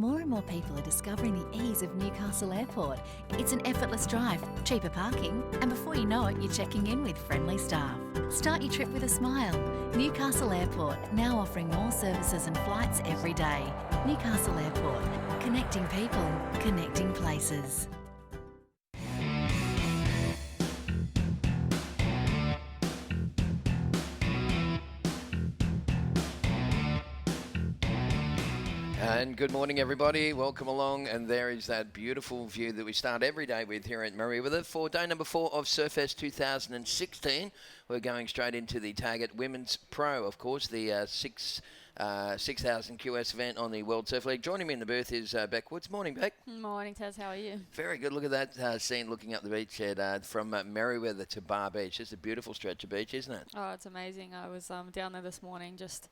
More and more people are discovering the ease of Newcastle Airport. It's an effortless drive, cheaper parking, and before you know it, you're checking in with friendly staff. Start your trip with a smile. Newcastle Airport, now offering more services and flights every day. Newcastle Airport, connecting people, connecting places. And good morning, everybody. Welcome along. And there is that beautiful view that we start every day with here at Merewether. For day number 4 of Surfest 2016, we're going straight into the Taggart Women's Pro, of course, the 6,000 QS event on the World Surf League. Joining me in the booth is Beck Woods. Morning, Beck. Morning, Taz. How are you? Very good. Look at that scene looking up the beachhead from Merewether to Bar Beach. It's a beautiful stretch of beach, isn't it? Oh, it's amazing. I was down there this morning just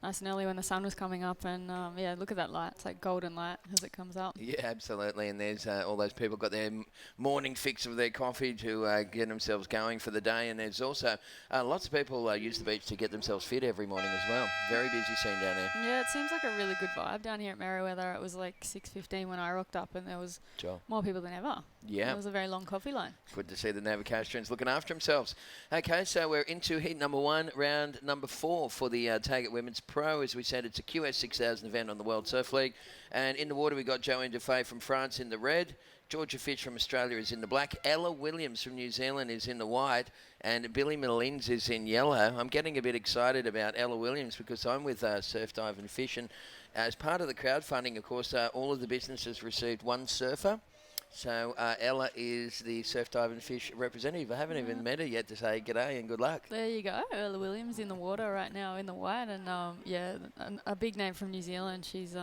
nice and early when the sun was coming up, and yeah, look at that light. It's like golden light as it comes up. Yeah, absolutely. And there's all those people got their morning fix of their coffee to get themselves going for the day. And there's also lots of people use the beach to get themselves fit every morning as well. Very busy scene down there. Yeah, it seems like a really good vibe down here at Merewether. It was like 6:15 when I rocked up, and there was more people than ever. Yeah. It was a very long coffee line. Good to see the Navigations looking after themselves. Okay, so we're into heat number 1, round number 4 for the Taggart Women's Pro. As we said, it's a QS 6000 event on the World Surf League. And in the water, we got Joanne Defay from France in the red. Georgia Fitch from Australia is in the black. Ella Williams from New Zealand is in the white. And Billy Maitland is in yellow. I'm getting a bit excited about Ella Williams because I'm with Surf Dive and Fish. And as part of the crowdfunding, of course, all of the businesses received one surfer. So Ella is the Surf Dive and Fish representative. I haven't even met her yet to say g'day and good luck. There you go. Ella Williams in the water right now in the white. And yeah, a big name from New Zealand. She's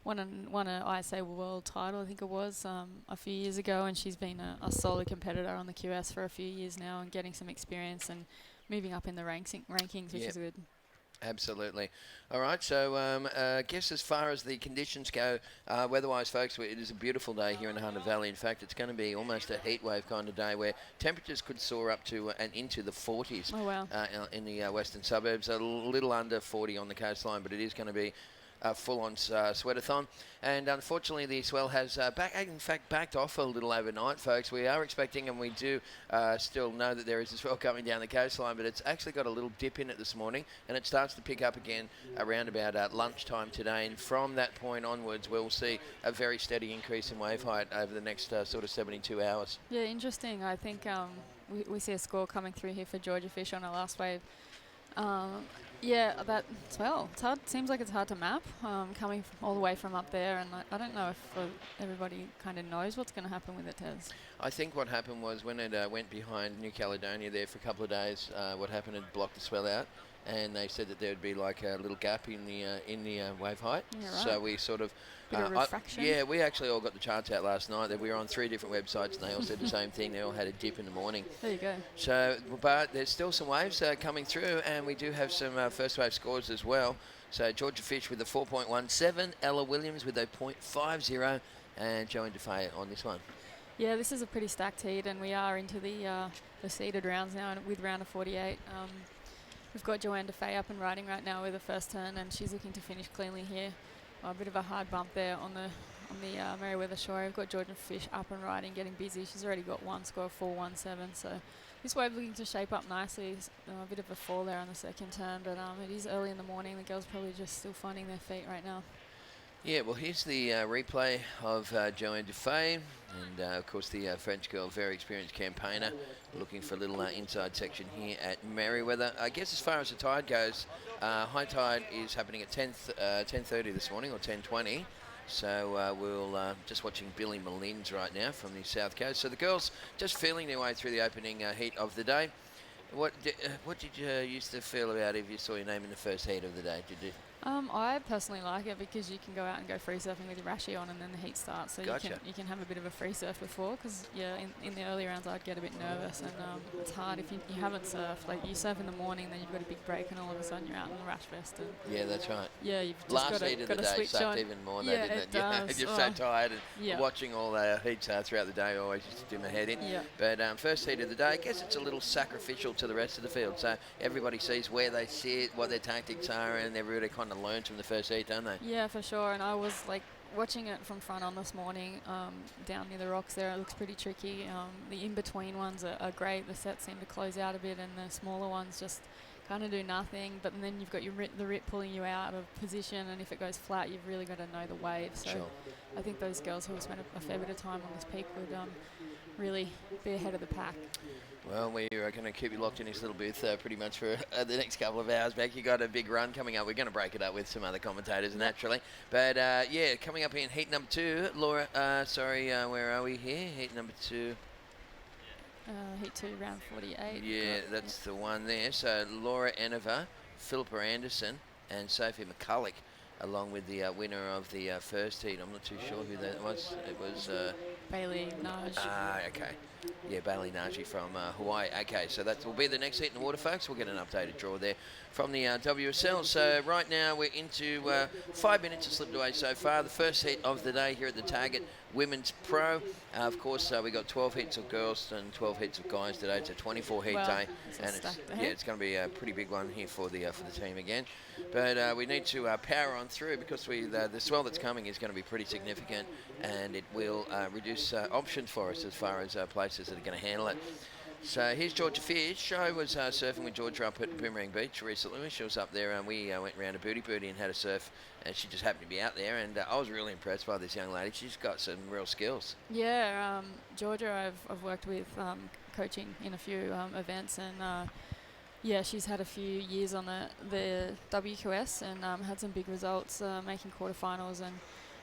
won a ISA world title, I think it was, a few years ago, and she's been a solid competitor on the QS for a few years now and getting some experience and moving up in the rankings, which is good. Absolutely. All right, so I guess as far as the conditions go, weather-wise, folks, it is a beautiful day here in the Hunter Valley. In fact, it's going to be almost a heat wave kind of day where temperatures could soar up to and into the 40s. Oh, wow. In the western suburbs. A little under 40 on the coastline, but it is going to be full-on sweatathon. And unfortunately, the swell has backed off a little overnight, folks. We are expecting, and we do still know that there is a swell coming down the coastline, but it's actually got a little dip in it this morning, and it starts to pick up again around about lunchtime today. And from that point onwards, we'll see a very steady increase in wave height over the next sort of 72 hours. Yeah, interesting. I think we see a score coming through here for Georgia Fish on our last wave. Yeah, that swell. It's hard. Seems like it's hard to map coming all the way from up there, and I don't know if everybody kind of knows what's going to happen with it, Tez. I think what happened was when it went behind New Caledonia there for a couple of days, what happened, it blocked the swell out, and they said that there would be like a little gap in the wave height. Yeah, right. So we sort of bit of refraction. Yeah, we actually all got the charts out last night. We were on 3 different websites, and they all said the same thing. They all had a dip in the morning. There you go. So, but there's still some waves coming through, and we do have some first wave scores as well. So Georgia Fish with a 4.17, Ella Williams with a 0.50, and Joanne Defay on this one. Yeah, this is a pretty stacked heat, and we are into the seeded rounds now with round of 48. We've got Joanne Defay up and riding right now with the first turn, and she's looking to finish cleanly here. A bit of a hard bump there on the Merewether shore. We've got Georgia Fish up and riding, getting busy. She's already got one score, 4.17. So this wave looking to shape up nicely. A bit of a fall there on the second turn, but it is early in the morning. The girls probably just still finding their feet right now. Yeah, well, here's the replay of Joanne Defay, and of course the French girl, very experienced campaigner, looking for a little inside section here at Merewether. I guess as far as the tide goes, high tide is happening at 10:30 this morning, or 10:20. So we'll just watching Billy Maitland right now from the south coast. So the girls just feeling their way through the opening heat of the day. What did you used to feel about if you saw your name in the first heat of the day? Did you? I personally like it because you can go out and go free surfing with your rashie on, and then the heat starts. So gotcha. you can have a bit of a free surf before, because yeah, in the early rounds I'd get a bit nervous, and it's hard if you haven't surfed. Like you surf in the morning, then you've got a big break, and all of a sudden you're out in the rash vest. And yeah, that's right. Yeah, you've just last got heat of to the day switch sucked on. even more, though, Yeah, didn't it? it does. You're so tired, and yeah. watching all the heats throughout the day always used to do my head in. Yeah. But first heat of the day, I guess it's a little sacrificial to the rest of the field. So everybody sees where they sit, what their tactics are, and everybody kind of learns from the first heat, don't they? Yeah, for sure. And I was like watching it from front on this morning, down near the rocks there, it looks pretty tricky. The in-between ones are great. The sets seem to close out a bit, and the smaller ones just kind of do nothing. But then you've got the rip pulling you out of position, and if it goes flat, you've really got to know the wave. So Sure. I think those girls who have spent a fair bit of time on this peak would really be ahead of the pack. Well, we are going to keep you locked in this little booth pretty much for the next couple of hours, Beck. You got a big run coming up. We're going to break it up with some other commentators naturally. But, yeah, coming up in heat number 2, Laura, where are we here? Heat number 2. Heat 2, round 48. Yeah, that's the one there. So Laura Enever, Philippa Anderson and Sophie McCulloch, along with the winner of the first heat. I'm not too sure who that was. It was... Bailey Naj. Okay. Yeah, Bailey Naji from Hawaii. Okay, so that will be the next heat in the water, folks. We'll get an updated draw there from the WSL. So right now we're into 5 minutes have slipped away so far. The first heat of the day here at the Taggart Women's Pro. Of course, we got 12 heats of girls and 12 heats of guys today. It's a 24 heat day, and it's going to be a pretty big one here for the team again. But we need to power on through because the swell that's coming is going to be pretty significant, and it will reduce options for us as far as places that are going to handle it. So here's Georgia Fish. I was surfing with Georgia up at Boomerang Beach recently. She was up there and we went round a booty and had a surf, and she just happened to be out there, and I was really impressed by this young lady. She's got some real skills. Yeah, Georgia I've worked with coaching in a few events, and yeah, she's had a few years on the WQS and had some big results, making quarterfinals, and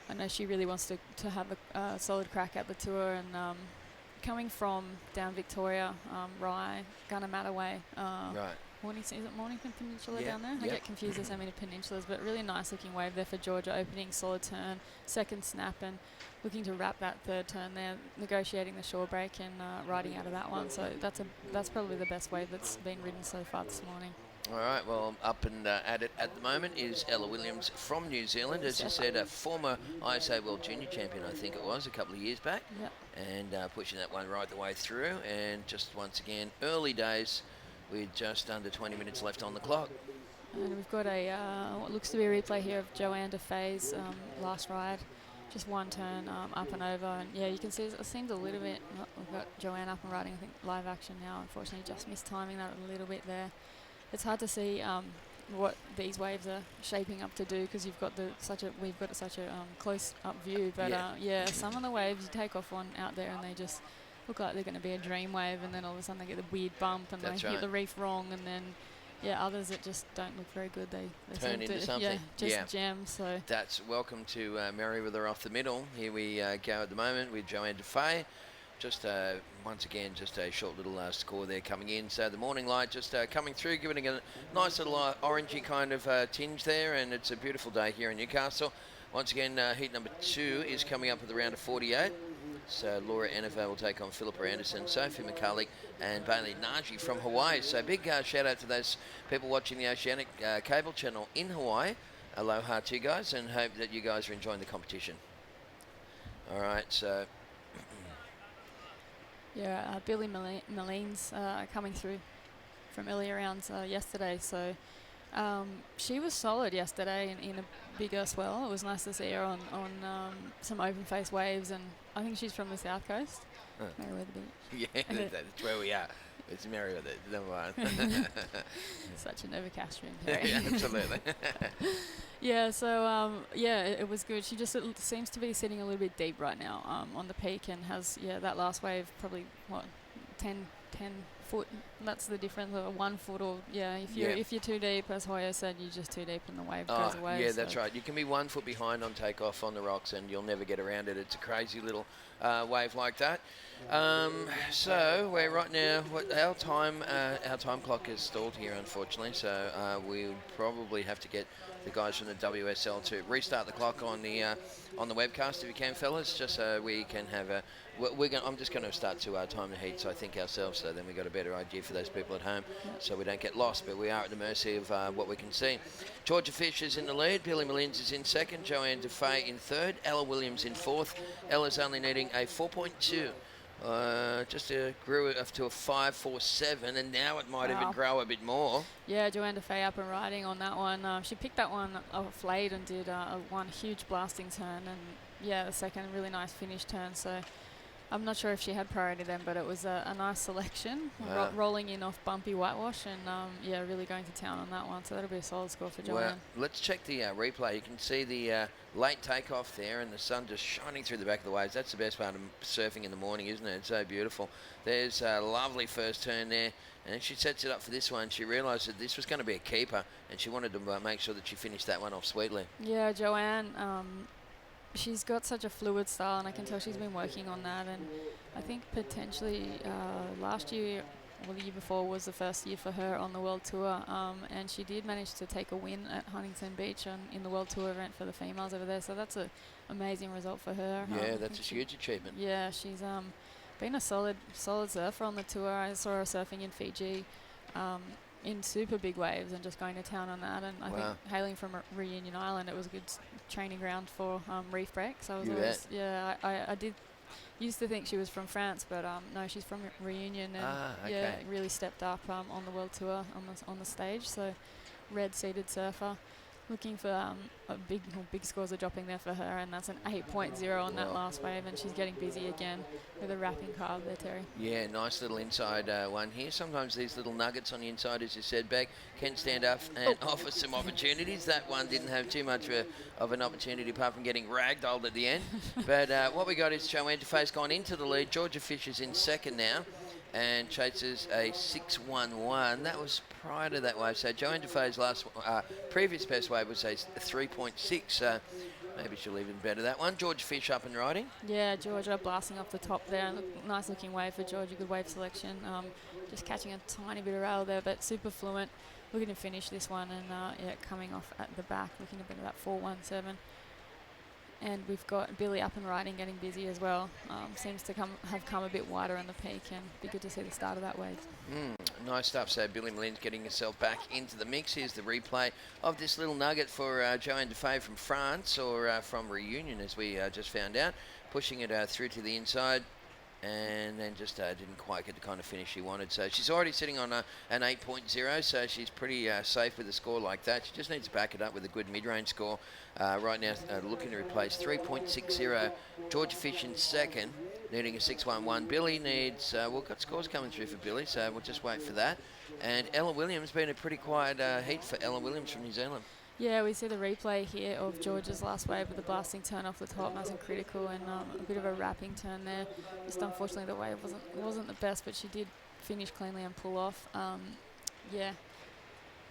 I know she really wants to have a solid crack at the tour, and coming from down Victoria, Rye, Gunnedah way. Right. Is it Mornington Peninsula Yeah, down there? I get confused. There's so many peninsulas, but really nice looking wave there for Georgia, opening solid turn, second snap, and looking to wrap that third turn there, negotiating the shore break and riding out of that one. So that's probably the best wave that's been ridden so far this morning. All right, well, up and at it at the moment is Ella Williams from New Zealand. As you said, a former ISA World Junior Champion, I think it was, a couple of years back. Yep. And pushing that one right the way through. And just once again, early days with just under 20 minutes left on the clock. And we've got what looks to be a replay here of Joanne DeFay's last ride. Just one turn up and over. And yeah, you can see it seems a little bit, we've got Joanne up and riding, I think, live action now. Unfortunately, just missed timing that a little bit there. It's hard to see what these waves are shaping up to do because we've got such a close up view. But yeah, some of the waves you take off on out there and they just look like they're going to be a dream wave, and then all of a sudden they get the weird bump and they hit the reef wrong, and then others that just don't look very good. They turn into something. Jam. So that's welcome to Merewether off the middle. Here we go at the moment with Joanne DeFay. Just once again, just a short little score there coming in. So the morning light just coming through, giving it a nice little orangey kind of tinge there, and it's a beautiful day here in Newcastle. Once again, heat number 2 is coming up at the round of 48. So Laura Enever will take on Philippa Anderson, Sophie McCulloch, and Bailey Naji from Hawaii. So big shout out to those people watching the Oceanic cable channel in Hawaii. Aloha to you guys, and hope that you guys are enjoying the competition. All right, so... Yeah, Billy Maline's coming through from earlier rounds yesterday. So she was solid yesterday in a bigger swell. It was nice to see her on some open face waves, and I think she's from the south coast, Merewether Beach. Yeah, that's where we are. It's Merewether, number one. Such an overcastrian. Yeah, absolutely. Yeah, so it was good. She just seems to be sitting a little bit deep right now on the peak, and has that last wave probably 10 foot. That's the difference, 1 foot, or if you're too deep, as Hoya said, you're just too deep and the wave goes away. Yeah, that's right. You can be 1 foot behind on takeoff on the rocks, and you'll never get around it. It's a crazy little wave like that. So we're right now. Our time clock is stalled here, unfortunately. So we'll probably have to get the guys from the WSL to restart the clock on the webcast if you can, fellas, just so we can have a. I'm just going to start to time the heats, I think, ourselves, so then we got a better idea for those people at home, so we don't get lost. But we are at the mercy of what we can see. Georgia Fish is in the lead. Billy Malins is in second. Joanne DeFay in third. Ella Williams in fourth. Ella's only needing a 4.2 Just grew up to a 5.47, and now it might even grow a bit more. Yeah, Joanne DeFay up and riding on that one. She picked that one off late and did one huge blasting turn, and yeah, the second really nice finish turn. So I'm not sure if she had priority then, but it was a nice selection, rolling in off bumpy whitewash, and yeah, really going to town on that one. So that'll be a solid score for Joanne. Well, let's check the replay. You can see the late takeoff there, and the sun just shining through the back of the waves. That's the best part of surfing in the morning, isn't it? It's so beautiful. There's a lovely first turn there, and then she sets it up for this one. She realised that this was going to be a keeper, and she wanted to make sure that she finished that one off sweetly. Yeah, Joanne. She's got such a fluid style, and I can tell she's been working on that. And I think potentially last year or the year before was the first year for her on the World Tour, and she did manage to take a win at Huntington Beach in the World Tour event for the females over there. So that's an amazing result for her. Yeah, that's a huge achievement. Yeah, she's been a solid surfer on the tour. I saw her surfing in Fiji. In super big waves and just going to town on that, and I think hailing from Reunion Island, it was a good training ground for reef breaks. So I did used to think she was from France, but no, she's from Reunion, and yeah, really stepped up on the World Tour on the stage. So red seated surfer, looking for big scores are dropping there for her, and that's an 8.0 on that last wave, and she's getting busy again with a wrapping carb there, Terry. Yeah, nice little inside one here. Sometimes these little nuggets on the inside, as you said, Beck, can stand up and offer some opportunities. That one didn't have too much of an opportunity apart from getting ragdolled at the end. But what we got is Joanne DeFay's gone into the lead. Georgia Fisher's in second now, and chases a 6.11. That was prior to that wave. So Joanne DeFay's previous best wave was a 3.6. Maybe she'll even better that one. Georgia Fish up and riding. Yeah, Georgia blasting off the top there. Nice looking wave for Georgia. Good wave selection. Just catching a tiny bit of rail there, but super fluent. Looking to finish this one, and yeah, coming off at the back, looking a bit of that 4.17. And we've got Billy up and riding, getting busy as well. Seems to have come a bit wider on the peak, and be good to see the start of that wave. Nice stuff. So Billy Malin's getting herself back into the mix. Here's the replay of this little nugget for Joanne DeFay from France, or from Reunion, as we just found out. Pushing it through to the inside, and then just didn't quite get the kind of finish she wanted. So she's already sitting on an 8.0, so she's pretty safe with a score like that. She just needs to back it up with a good mid-range score. Right now, looking to replace 3.60. Georgia Fish in second, needing a 6.11. Billy needs, we've got scores coming through for Billy, so we'll just wait for that. And Ella Williams, been a pretty quiet heat for Ella Williams from New Zealand. Yeah, we see the replay here of Georgia's last wave with the blasting turn off the top, nice and critical, and a bit of a wrapping turn there. Just unfortunately the wave wasn't the best, but she did finish cleanly and pull off. Yeah,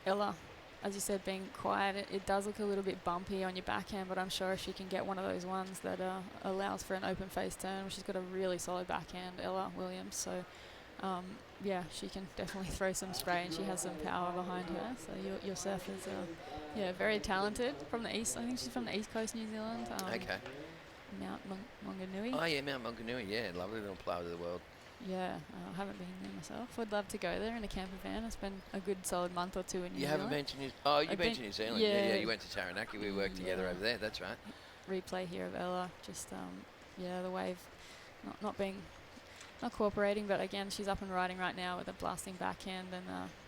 Ella, as you said, being quiet, it does look a little bit bumpy on your backhand, but I'm sure she can get one of those ones that allows for an open face turn. She's got a really solid backhand, Ella Williams, so yeah, she can definitely throw some spray, and she has some power behind her. So your surfer's yeah, very talented, from the east. I think she's from the east coast, New Zealand. Okay. Mount Maunganui. Oh yeah, Mount Maunganui. Yeah, lovely little flower of the world. Yeah, I haven't been there myself. Would love to go there in a camper van. I spent a good solid month or two in New Zealand. You haven't been to New Zealand? Oh, you've been to New Zealand. Yeah, you went to Taranaki. We worked together over there. That's right. Replay here of Ella. Just yeah, the wave not cooperating, but again, she's up and riding right now with a blasting backhand, and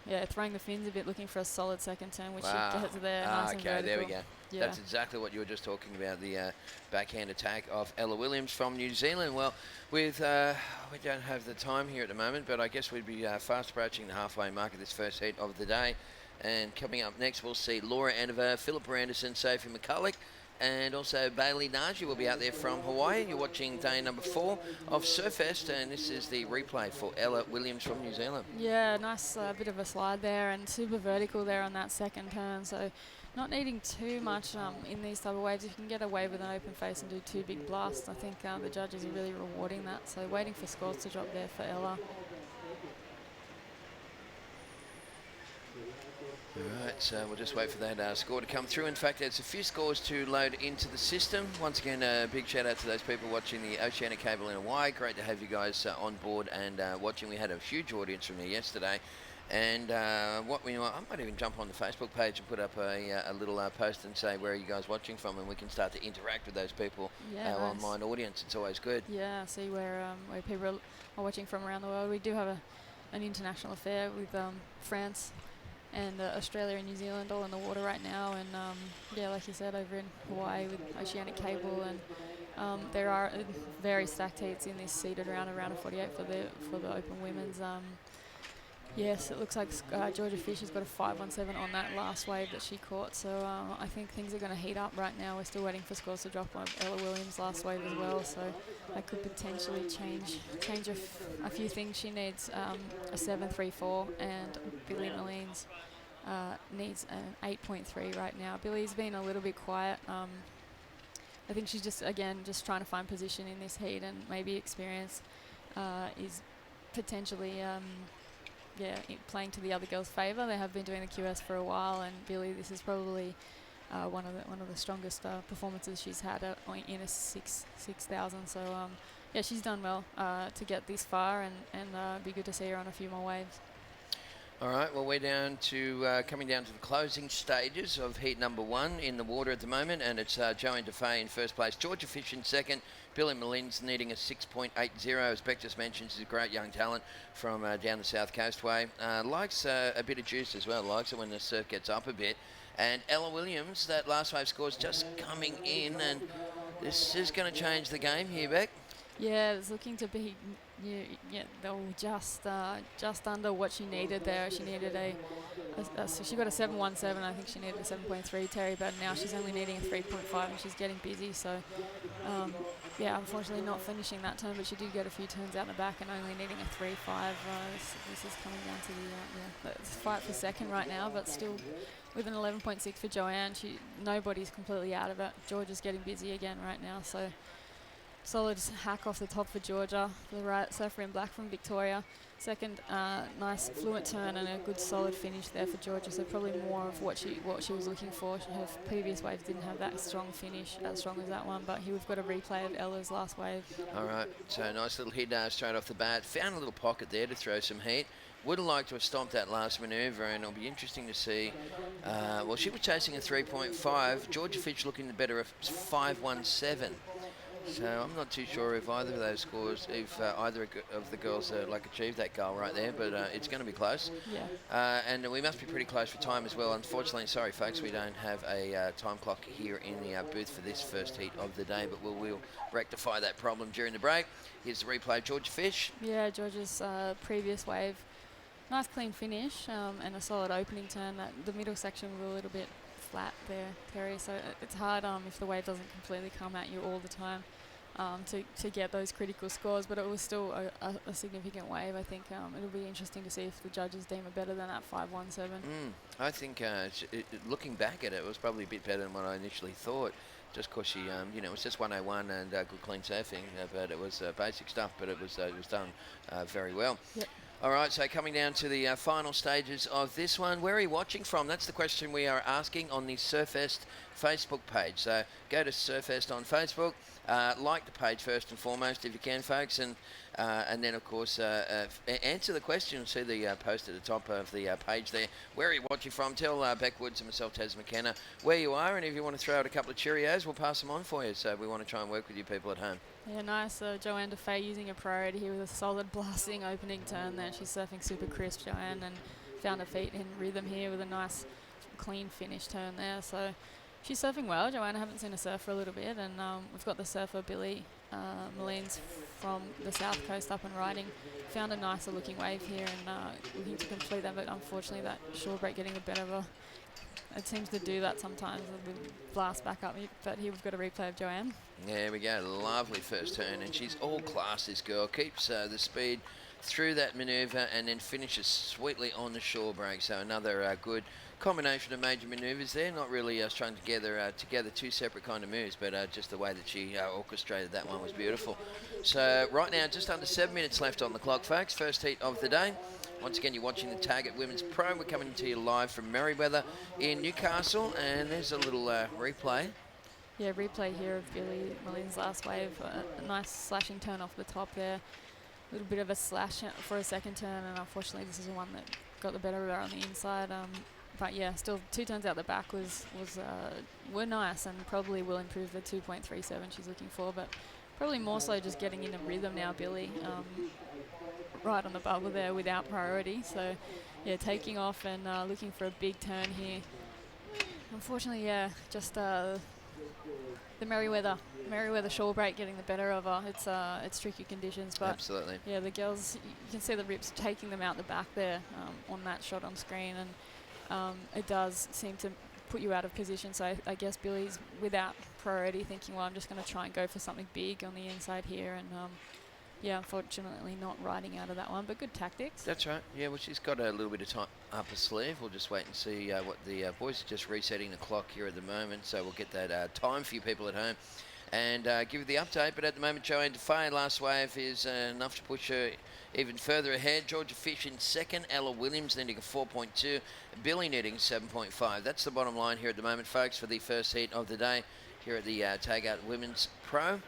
yeah, throwing the fins a bit, looking for a solid second turn, which she gets there. Nice and vertical. There we go. Yeah. That's exactly what you were just talking about, the backhand attack of Ella Williams from New Zealand. Well, we don't have the time here at the moment, but I guess we'd be fast approaching the halfway mark of this first heat of the day. And coming up next, we'll see Laura Aniver, Philippa Anderson, Sophie McCulloch, and also Bailey Nagy will be out there from Hawaii. You're watching day number 4 of Surfest, and this is the replay for Ella Williams from New Zealand. Yeah, nice bit of a slide there, and super vertical there on that second turn. So not needing too much in these type of waves. If you can get away with an open face and do 2 big blasts, I think the judges are really rewarding that. So waiting for scores to drop there for Ella. Alright, so we'll just wait for that score to come through. In fact, there's a few scores to load into the system. Once again, a big shout out to those people watching the Oceanic Cable in Hawaii. Great to have you guys on board and watching. We had a huge audience from there yesterday. And I might even jump on the Facebook page and put up a little post and say, where are you guys watching from? And we can start to interact with those people, Yeah, our nice. online audience. It's always good. Yeah, see where people are watching from around the world. We do have an international affair with France and Australia and New Zealand all in the water right now, and yeah, like you said, over in Hawaii with Oceanic Cable, and there are very stacked heats in this seeded round of 48 for the open women's. Yes, it looks like Georgia Fish has got a 5.17 on that last wave that she caught, so I think things are going to heat up right now. We're still waiting for scores to drop on Ella Williams' last wave as well, so that could potentially change a few things. She needs a 7.34, and Billy Molene's needs an 8.3 right now. Billy's been a little bit quiet. I think she's just trying to find position in this heat, and maybe experience is potentially playing to the other girls' favour. They have been doing the QS for a while, and Billy, this is probably one of the strongest performances she's had in a 6,000. So yeah, she's done well to get this far, and be good to see her on a few more waves. All right, well, we're down to coming down to the closing stages of heat number 1 in the water at the moment, and it's Joanne DeFay in first place, Georgia Fish in second, Billy Molene's needing a 6.80. As Beck just mentioned, she's a great young talent from down the South Coast way. Likes a bit of juice as well, likes it when the surf gets up a bit. And Ella Williams, that last wave score's just coming in, and this is going to change the game here, Beck. Yeah, it's looking to be just under what she needed there. She needed so she got a 7.17. I think she needed a 7.3, Terry, but now she's only needing a 3.5, and she's getting busy. So yeah, unfortunately not finishing that turn, but she did get a few turns out the back and only needing a 3.5. This is coming down to the fight for second right now, but still with an 11.6 for Joanne. Nobody's completely out of it. Georgia's getting busy again right now, so solid hack off the top for Georgia. The right surfer in black from Victoria. Second, nice fluent turn and a good solid finish there for Georgia. So probably more of what she was looking for. Her previous waves didn't have that strong finish, as strong as that one. But here we've got a replay of Ella's last wave. All right, so nice little hit straight off the bat. Found a little pocket there to throw some heat. Would have liked to have stomped that last manoeuvre, and it'll be interesting to see. Well, she was chasing a 3.5. Georgia Fish looking the better of 5.17. So I'm not too sure if either of those scores, if either of the girls achieved that goal right there, but it's going to be close. Yeah. And we must be pretty close for time as well. Unfortunately, sorry folks, we don't have a time clock here in the booth for this first heat of the day, but we'll rectify that problem during the break. Here's the replay of Georgia Fish. Yeah, Georgia's previous wave. Nice clean finish and a solid opening turn. The middle section was a little bit flat there, Terry, so it's hard if the wave doesn't completely come at you all the time to get those critical scores, but it was still a significant wave. I think it'll be interesting to see if the judges deem it better than that 5.17. I think looking back at it, it was probably a bit better than what I initially thought, just because she, it was just 101 and good clean surfing, but it was basic stuff, but it was done very well. Yep. All right, so coming down to the final stages of this one, where are you watching from? That's the question we are asking on the Surfest Facebook page. So go to Surfest on Facebook, like the page first and foremost if you can, folks, and then of course answer the question. See the post at the top of the page there. Where are you watching from? Tell Beck Woods and myself, Taz McKenna, where you are, and if you want to throw out a couple of Cheerios, we'll pass them on for you. So we want to try and work with you people at home. Yeah, nice. Joanne DeFay using a priority here with a solid blasting opening turn there. She's surfing super crisp, Joanne, and found her feet in rhythm here with a nice clean finish turn there. So she's surfing well. Joanne, I haven't seen her surf for a little bit, and we've got the surfer Billy Molene's from the South Coast up and riding. Found a nicer looking wave here and looking to complete that, but unfortunately that shore break getting the better of her. It seems to do that sometimes, and blast back up, but here we've got a replay of Joanne. There we go, lovely first turn, and she's all class, this girl. Keeps the speed through that manoeuvre and then finishes sweetly on the shore break. So another good combination of major manoeuvres there, not really strung together two separate kind of moves, but just the way that she orchestrated that one was beautiful. So right now, just under 7 minutes left on the clock, folks. First heat of the day. Once again, you're watching the Taggart Women's Pro. We're coming to you live from Merewether in Newcastle, and there's a little replay. Yeah, replay here of Billy Molene's last wave. A nice slashing turn off the top there. A little bit of a slash for a second turn, and unfortunately this is the one that got the better of her on the inside. But yeah, still 2 turns out the back were nice and probably will improve the 2.37 she's looking for, but probably more so just getting in a rhythm now, Billy. Right on the bubble there without priority. So yeah, taking off and looking for a big turn here. Unfortunately, yeah, just the Merewether shore break getting the better of her. It's tricky conditions, but absolutely. Yeah, the girls, you can see the rips taking them out the back there on that shot on screen, and it does seem to put you out of position. So I guess Billy's without priority, thinking, well, I'm just going to try and go for something big on the inside here, and yeah, unfortunately not riding out of that one, but good tactics. That's right. Yeah, well, she's got a little bit of time up her sleeve. We'll just wait and see what the boys are just resetting the clock here at the moment, so we'll get that time for you people at home and give you the update. But at the moment, Joanne Defay, last wave is enough to push her even further ahead. Georgia Fish in second, Ella Williams needing a 4.2, Billy needing 7.5. That's the bottom line here at the moment, folks, for the first heat of the day here at the Taggart Women's Pro.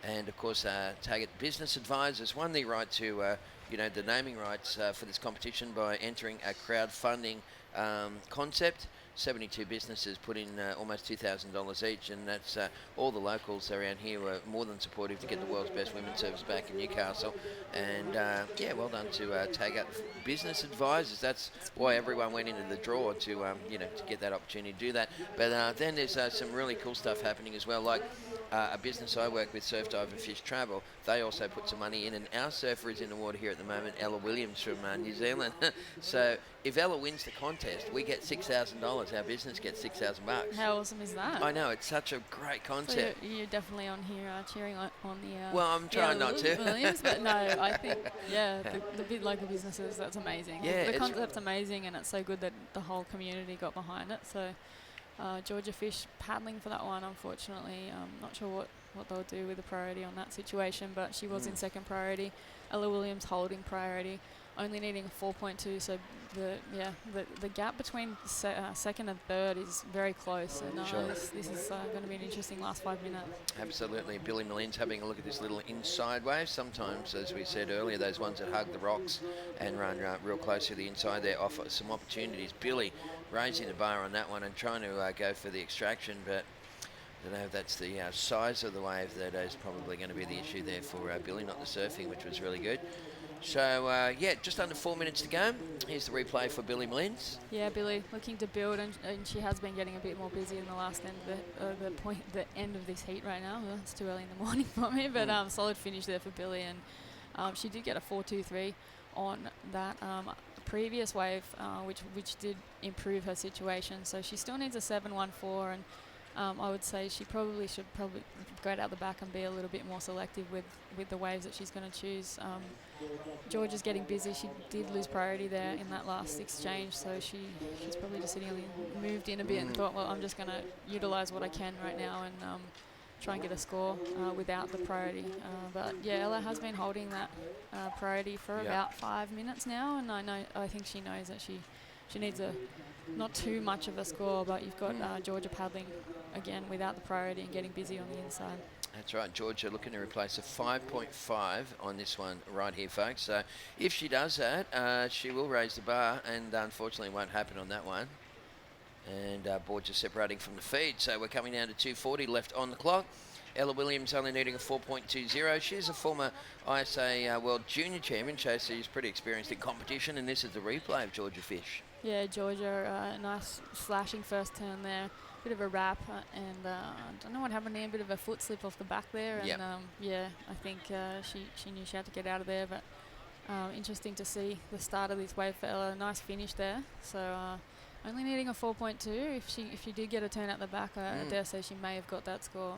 And of course, Taggart Business Advisors won the right to, the naming rights for this competition by entering a crowdfunding concept. 72 businesses put in almost $2,000 each, and that's all the locals around here were more than supportive to get the world's best women's service back in Newcastle. And yeah, well done to Taggart Business Advisors. That's why everyone went into the draw to, to get that opportunity to do that. But then there's some really cool stuff happening as well, like a business I work with, Surf Dive and Fish Travel. They also put some money in, and our surfer is in the water here at the moment, Ella Williams from New Zealand. So if Ella wins the contest, we get $6,000. Our business gets $6,000. How awesome is that? I know, it's such a great concept. So you're definitely on here cheering on the. Well, I'm trying not to. Williams, but no, I think the big local businesses, that's amazing. Yeah, the concept's amazing, and it's so good that the whole community got behind it. So. Georgia Fish paddling for that one, unfortunately. Not sure what they'll do with the priority on that situation, but she was in second priority. Ella Williams holding priority, only needing a 4.2, so the gap between second and third is very close, and sure. This is going to be an interesting last 5 minutes. Absolutely. Billy Millen's having a look at this little inside wave. Sometimes, as we said earlier, those ones that hug the rocks and run real close to the inside there offer some opportunities. Billy raising the bar on that one and trying to go for the extraction, but I don't know if that's the size of the wave that is probably going to be the issue there for Billy, not the surfing, which was really good. So, yeah, just under 4 minutes to go. Here's the replay for Billy Millen's. Yeah, Billy looking to build, and she has been getting a bit more busy in the last end of the end of this heat right now. Well, it's too early in the morning for me, but solid finish there for Billy, and she did get a 4.23 on that previous wave, which did improve her situation. So she still needs a 7.14, and I would say she should go out the back and be a little bit more selective with the waves that she's going to choose. George is getting busy. She did lose priority there in that last exchange, so she's probably just moved in a bit and thought, well, I'm just going to utilise what I can right now and try and get a score without the priority. But yeah, Ella has been holding that priority for about 5 minutes now, and I think she knows that she needs not too much of a score, but you've got Georgia paddling again without the priority and getting busy on the inside. That's right, Georgia looking to replace a 5.5 on this one right here, folks. So if she does that, she will raise the bar, and unfortunately it won't happen on that one. And board just separating from the feed, so we're coming down to 2:40 left on the clock. Ella Williams only needing a 4.20. She's a former ISA World Junior Champion, so she's pretty experienced in competition, and this is the replay of Georgia Fish. Yeah, Georgia, nice slashing first turn there. Bit of a wrap, and I don't know what happened there, a bit of a foot slip off the back there, and yeah, I think she knew she had to get out of there, but interesting to see the start of this wave for Ella. Nice finish there, so only needing a 4.2. If she did get a turn out the back, I dare say she may have got that score.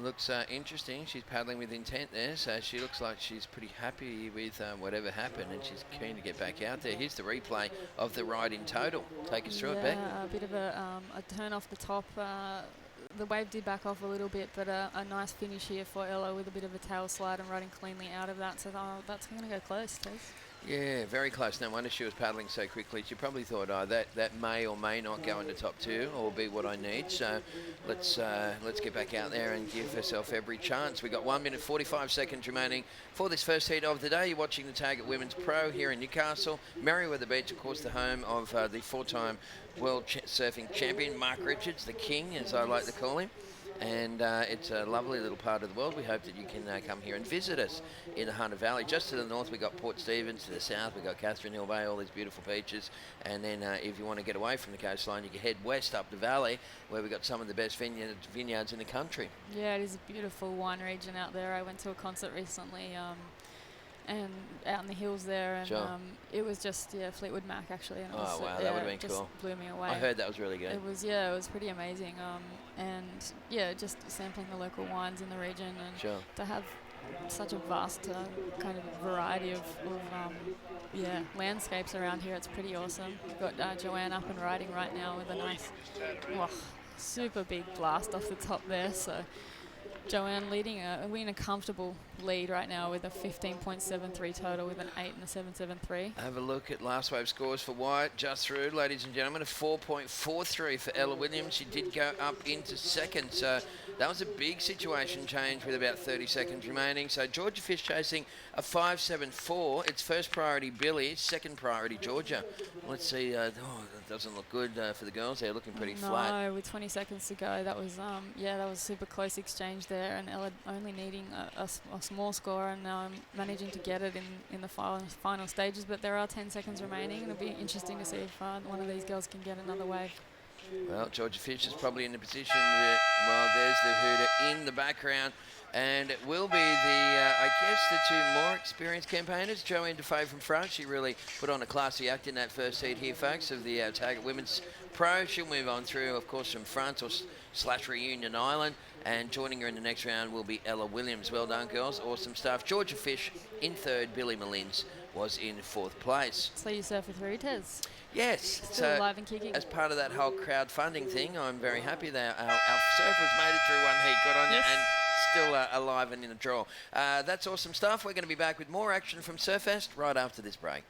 Looks interesting. She's paddling with intent there, so she looks like she's pretty happy with whatever happened, and she's keen to get back out there. Here's the replay of the ride in total. Take us through it, Beck. A bit of a turn off the top. The wave did back off a little bit, but a nice finish here for Ella with a bit of a tail slide and riding cleanly out of that. So that's going to go close, Tess. Yeah, very close. No wonder she was paddling so quickly. She probably thought, oh, that may or may not go into top 2 or be what I need. So let's get back out there and give herself every chance. We've got 1 minute 45 seconds remaining for this first heat of the day. You're watching the Taggart Women's Pro here in Newcastle. Merewether Beach, of course, the home of the 4-time world surfing champion, Mark Richards, the king, as I like to call him. And it's a lovely little part of the world. We hope that you can come here and visit us in the Hunter Valley. Just to the north, we've got Port Stephens. To the south, we've got Catherine Hill Bay, all these beautiful beaches. And then if you want to get away from the coastline, you can head west up the valley, where we've got some of the best vineyards in the country. Yeah, it is a beautiful wine region out there. I went to a concert recently and out in the hills there, and Sure. It was just, Fleetwood Mac actually. And it Oh, was, wow, that would have been just cool. blew me away. I heard that was really good. It was pretty amazing. Just sampling the local wines in the region, and Sure. to have such a vast kind of variety of landscapes around here, it's pretty awesome. We've got Joanne up and riding right now with a nice, super big blast off the top there. So Joanne leading a comfortable lead right now with a 15.73 total with an 8 and a 7.73. Have a look at last wave scores for Wyatt, just through, ladies and gentlemen, a 4.43 for Ella Williams. She did go up into second, so that was a big situation change with about 30 seconds remaining. So Georgia Fish chasing a 5.74. It's first priority Billy, second priority Georgia. Let's see. That doesn't look good for the girls. They're looking pretty flat. No, with 20 seconds to go, that was that was super close exchange there, and Ella only needing a small score and managing to get it in the final stages. But there are 10 seconds remaining, and it'll be interesting to see if one of these girls can get another wave. Well, Georgia Fish is probably in the position that, there's the hooter in the background. And it will be the two more experienced campaigners. Joanne Defay from France. She really put on a classy act in that first heat here, folks, of the Taggart Women's Pro. She'll move on through, of course, from France / Reunion Island. And joining her in the next round will be Ella Williams. Well done, girls. Awesome stuff. Georgia Fish in third. Billy Mullins was in fourth place. So you surf with Tez? Yes. Still alive and kicking. As part of that whole crowdfunding thing, I'm very happy that our surfers made it through one heat. Good on you. And still alive and in the draw. That's awesome stuff. We're going to be back with more action from Surfest right after this break.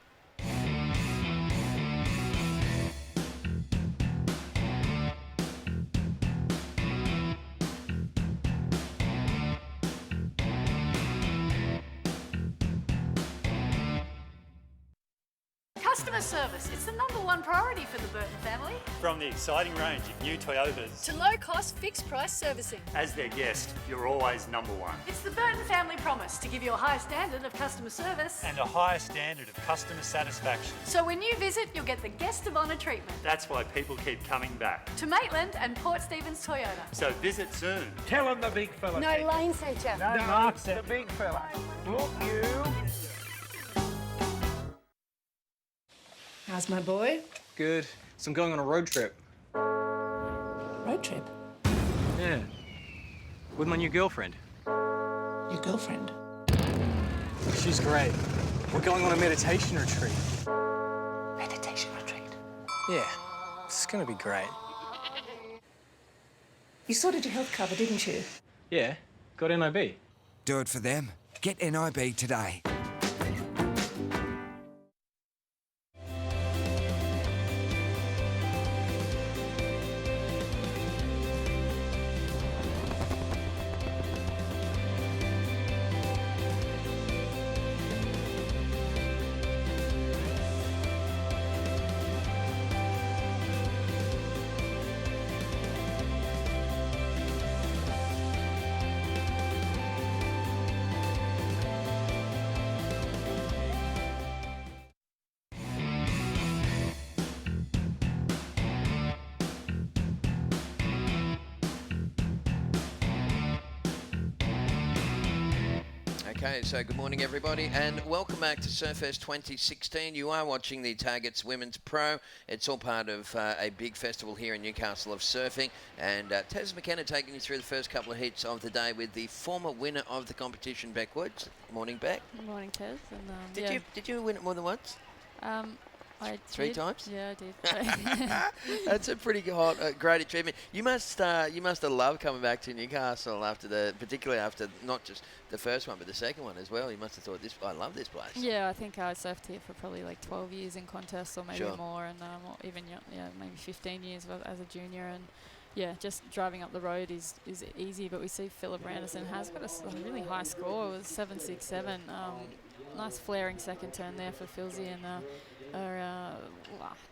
Customer service, it's the #1 priority for the Burton family. From the exciting range of new Toyotas To low-cost, fixed-price servicing. as their guest, you're always #1. It's the Burton family promise to give you a high standard of customer service. And a higher standard of customer satisfaction. So when you visit, you'll get the guest of honour treatment. That's why people keep coming back. To Maitland and Port Stephens Toyota. So visit soon. Tell him the big fella. No lane centre. No, Mark said the big fella. Look, you. How's my boy? Good. So I'm going on a road trip. Road trip? Yeah. With my new girlfriend. Your girlfriend? She's great. We're going on a meditation retreat. Meditation retreat? Yeah. It's gonna be great. You sorted your health cover, didn't you? Yeah. Got NIB. Do it for them. Get NIB today. Okay, so good morning, everybody, and welcome back to Surfest 2016. You are watching the Taggart's Women's Pro. It's all part of a big festival here in Newcastle of surfing, and Taz McKenna taking you through the first couple of heats of the day with the former winner of the competition, Beck Woods. Morning, Beck. Good morning, Tez. And, Did you win it more than once? I Three did. times? Yeah, I did. That's a pretty hot, great achievement. You must have loved coming back to Newcastle particularly after not just the first one, but the second one as well. You must have thought, I love this place. Yeah, I think I surfed here for probably like 12 years in contests or maybe Sure. more, and or even maybe 15 years as a junior. And yeah, just driving up the road is easy, but we see Philip Randerson has got a really high score. It was 7.67. Nice flaring second turn there for Philzy, and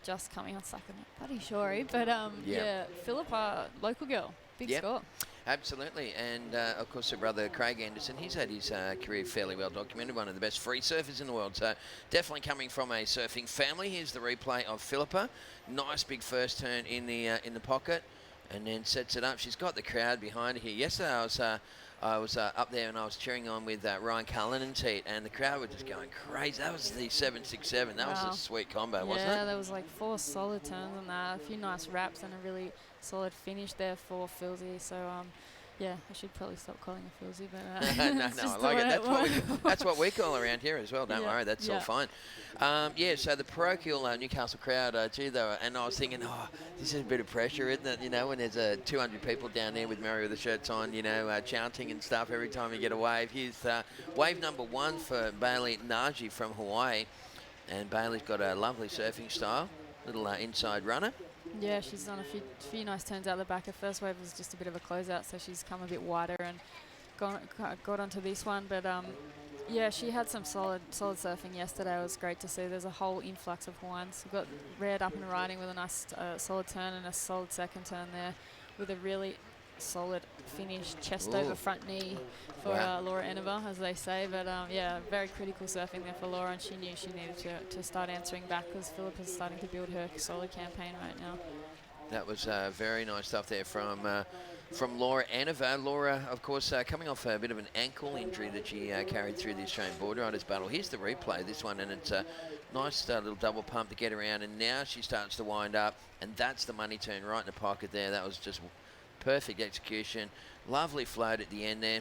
just coming on second. Bloody sorry, but yeah, Philip, local girl, big score. Absolutely, and of course her brother Craig Anderson, he's had his career fairly well documented, one of the best free surfers in the world, so definitely coming from a surfing family. Here's the replay of Philippa. Nice big first turn in the pocket, and then sets it up. She's got the crowd behind her here. Yesterday I was up there and I was cheering on with Ryan Cullinan's heat, and the crowd were just going crazy. That was the 7.67. That was a sweet combo, wasn't it? Yeah, there was like 4 solid turns on that, a few nice wraps, and a really solid finish there for Philzy. So yeah, I should probably stop calling her Philzy, but no, I like it. That's what we call around here as well. Don't worry, that's all fine. So the parochial Newcastle crowd, and I was thinking, this is a bit of pressure, isn't it? You know, when there's 200 people down there with Merewether shirts on, chanting and stuff every time you get a wave. Here's wave number 1 for Bailey Naji from Hawaii, and Bailey's got a lovely surfing style, little inside runner. Yeah, she's done a few nice turns out the back. Her first wave was just a bit of a closeout, so she's come a bit wider and got onto this one. But yeah, she had some solid surfing yesterday. It was great to see. There's a whole influx of Hawaiians. We've got Red up and riding with a nice solid turn and a solid second turn there, with a really solid finish, chest over front knee for Laura Eneva, as they say. But yeah, very critical surfing there for Laura, and she knew she needed to start answering back, because Philip is starting to build her solid campaign right now. That was very nice stuff there from Laura Eneva. Laura, of course, coming off a bit of an ankle injury that she carried through the Australian Board Riders Battle. Here's the replay, this one, and it's a nice little double pump to get around, and now she starts to wind up, and that's the money turn right in the pocket there. That was just perfect execution, lovely float at the end there,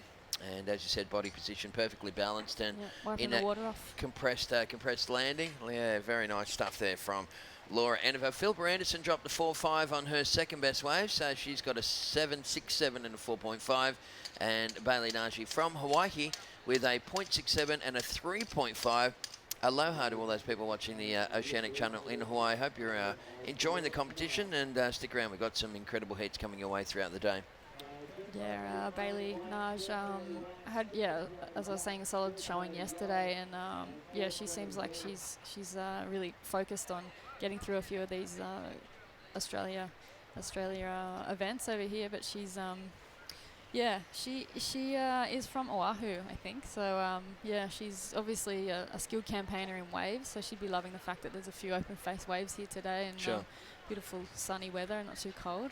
and as you said, body position perfectly balanced, and in the water off. compressed landing. Yeah, very nice stuff there from Laura Eneva. Philippa Anderson dropped the 4.5 on her second best wave, so she's got a 7.67 and a 4.5, and Bailey Naji from Hawaii with a 0.67 and a 3.5. Aloha to all those people watching the Oceanic Channel in Hawaii. Hope you're enjoying the competition, and stick around. We've got some incredible heats coming your way throughout the day. Yeah, Bailey Naj had, as I was saying, a solid showing yesterday, and yeah, she seems like she's really focused on getting through a few of these Australia events over here. But she's she is from Oahu, I think. So yeah, she's obviously a skilled campaigner in waves, so she'd be loving the fact that there's a few open face waves here today, and beautiful sunny weather, not too cold.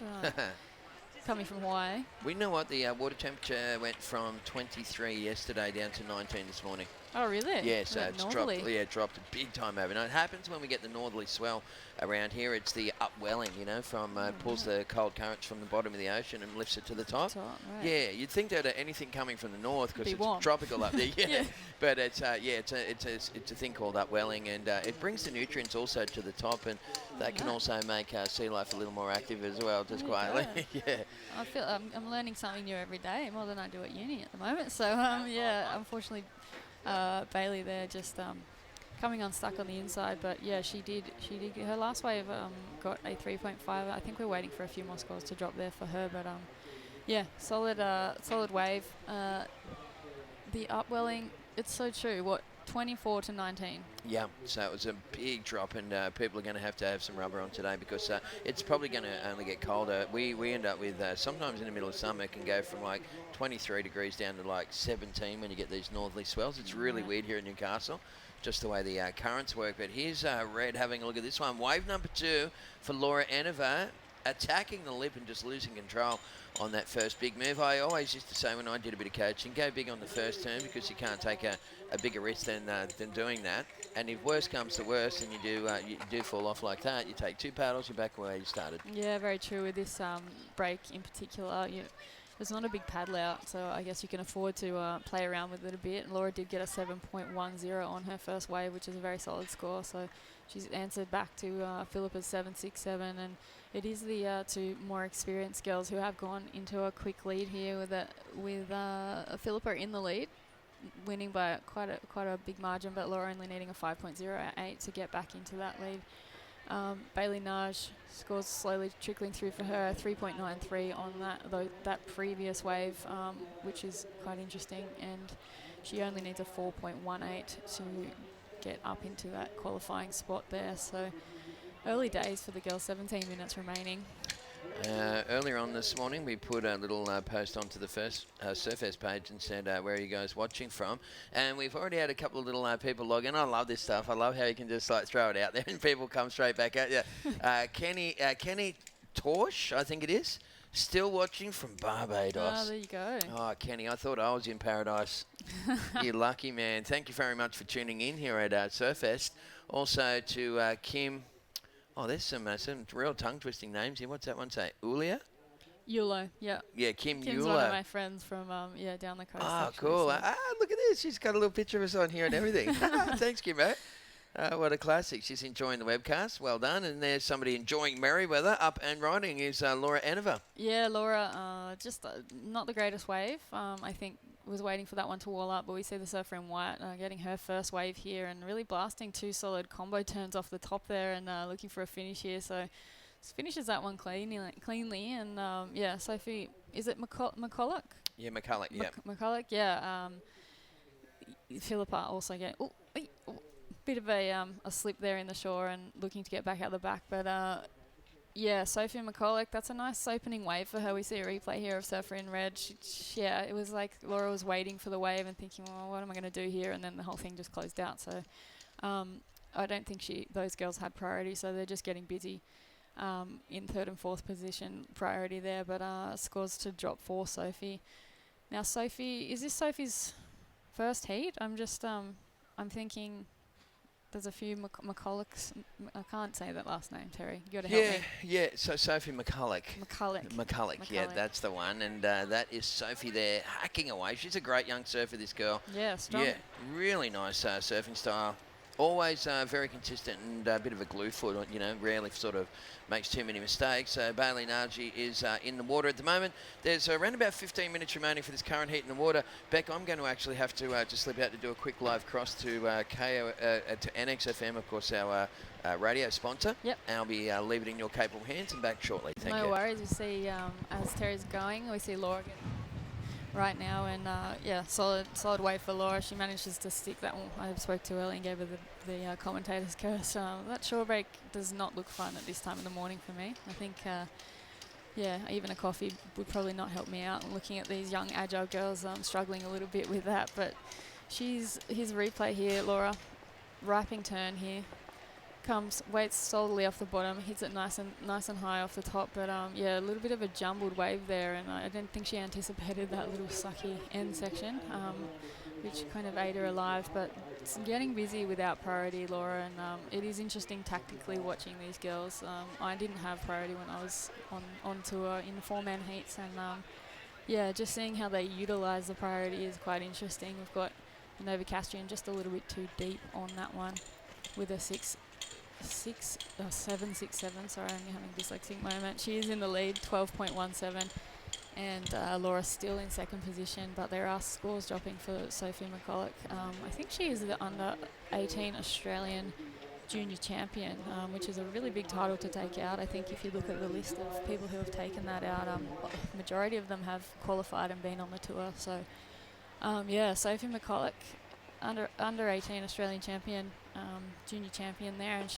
Coming from Hawaii. We know what the water temperature went from 23 yesterday down to 19 this morning. Oh, really? Yeah, so it's dropped a big time overnight. It happens when we get the northerly swell around here. It's the upwelling, from pulls the cold currents from the bottom of the ocean and lifts it to the top. Right. Yeah, you'd think that anything coming from the north, because it's warm. tropical up there. Yeah, but it's a thing called upwelling, and it brings the nutrients also to the top, and that can also make sea life a little more active as well, just quietly. Yeah. I feel I'm learning something new every day, more than I do at uni at the moment. So yeah, unfortunately. Bailey there just coming unstuck on the inside, but yeah, she did her last wave got a 3.5. I think we're waiting for a few more scores to drop there for her, but yeah, solid wave. The upwelling, it's so true. 24 to 19. Yeah, so it was a big drop, and people are going to have some rubber on today, because it's probably going to only get colder. We end up with sometimes in the middle of summer it can go from like 23 degrees down to like 17 when you get these northerly swells. It's really weird here in Newcastle, just the way the currents work. But here's Red having a look at this one. Wave number 2 for Laura Eneva, attacking the lip and just losing control on that first big move. I always used to say when I did a bit of coaching, go big on the first turn, because you can't take a bigger risk than doing that. And if worse comes to worse and you do fall off like that, you take 2 paddles, you're back where you started. Yeah, very true with this break in particular. there's not a big paddle out, so I guess you can afford to play around with it a bit. And Laura did get a 7.10 on her first wave, which is a very solid score. So she's answered back to Philippa's 7.67, and it is the two more experienced girls who have gone into a quick lead here with Philippa in the lead, winning by quite a big margin, but Laura only needing a 5.08 to get back into that lead. Bailey Naj scores slowly trickling through for her, 3.93 on that previous wave, which is quite interesting, and she only needs a 4.18 to get up into that qualifying spot there. So early days for the girls, 17 minutes remaining. Earlier on this morning, we put a little post onto the first Surfest page and said, where are you guys watching from? And we've already had a couple of little people log in. I love this stuff. I love how you can just like throw it out there and people come straight back at you. Kenny Torsh, I think it is, still watching from Barbados. Oh, there you go. Oh, Kenny, I thought I was in paradise. You lucky man. Thank you very much for tuning in here at Surfest. Also to Kim. Oh, there's some real tongue-twisting names here. What's that one say? Ulia? Yulo, yeah. Yeah, Kim's Yulo. One of my friends from, down the coast. Oh, actually, cool. so. Look at this. She's got a little picture of us on here and everything. Thanks, Kim, mate. What a classic. She's enjoying the webcast. Well done. And there's somebody enjoying Merewether. Up and riding is Laura Enover. Yeah, Laura, just not the greatest wave. I think was waiting for that one to wall up, but we see the surfer in white getting her first wave here and really blasting two solid combo turns off the top there and looking for a finish here. So finishes that one cleanly. And Sophie, is it McCulloch? Yeah, McCulloch, yeah. McCulloch, yeah. Philippa also getting bit of a slip there in the shore and looking to get back out the back. But Sophie McCulloch, that's a nice opening wave for her. We see a replay here of Surfer in red. It was like Laura was waiting for the wave and thinking, well, what am I going to do here? And then the whole thing just closed out. So I don't think those girls had priority, so they're just getting busy in third and fourth position priority there. But scores to drop for Sophie. Now, Sophie, is this Sophie's first heat? I'm thinking... There's a few McCullochs. I can't say that last name, Terry. You got to help me. Yeah. So Sophie McCulloch. McCulloch. Yeah, that's the one. And that is Sophie there hacking away. She's a great young surfer, this girl. Yeah, strong. Yeah, really nice surfing style. Always very consistent and a bit of a glue foot, rarely sort of makes too many mistakes. So Bailey Nagy is in the water at the moment. There's around about 15 minutes remaining for this current heat in the water. Beck, I'm going to actually have to just slip out to do a quick live cross to to NXFM, of course, our radio sponsor. Yep. And I'll be leaving it in your capable hands and back shortly. Thank you. No worries. We see, as Terry's going, we see Laura right now, and solid wave for Laura. She manages to stick that one. I spoke to earlier and gave her the commentator's curse. That shore break does not look fun at this time in the morning for me. I think, even a coffee would probably not help me out. Looking at these young agile girls, struggling a little bit with that. But here's a replay here. Laura, wrapping turn here. Waits solidly off the bottom, hits it nice and high off the top, but a little bit of a jumbled wave there, and I don't think she anticipated that little sucky end section, which kind of ate her alive. But it's getting busy without priority, Laura, and it is interesting tactically watching these girls. I didn't have priority when I was on tour in the 4-man heats, and just seeing how they utilise the priority is quite interesting. We've got Nova Castrian just a little bit too deep on that one with a 7.67. Sorry, I'm having a dyslexic moment. She is in the lead, 12.17, and Laura's still in second position, but there are scores dropping for Sophie McCulloch. I think she is the under-18 Australian junior champion, which is a really big title to take out. I think if you look at the list of people who have taken that out, the majority of them have qualified and been on the tour. So, Sophie McCulloch, under 18 Australian champion, junior champion there, and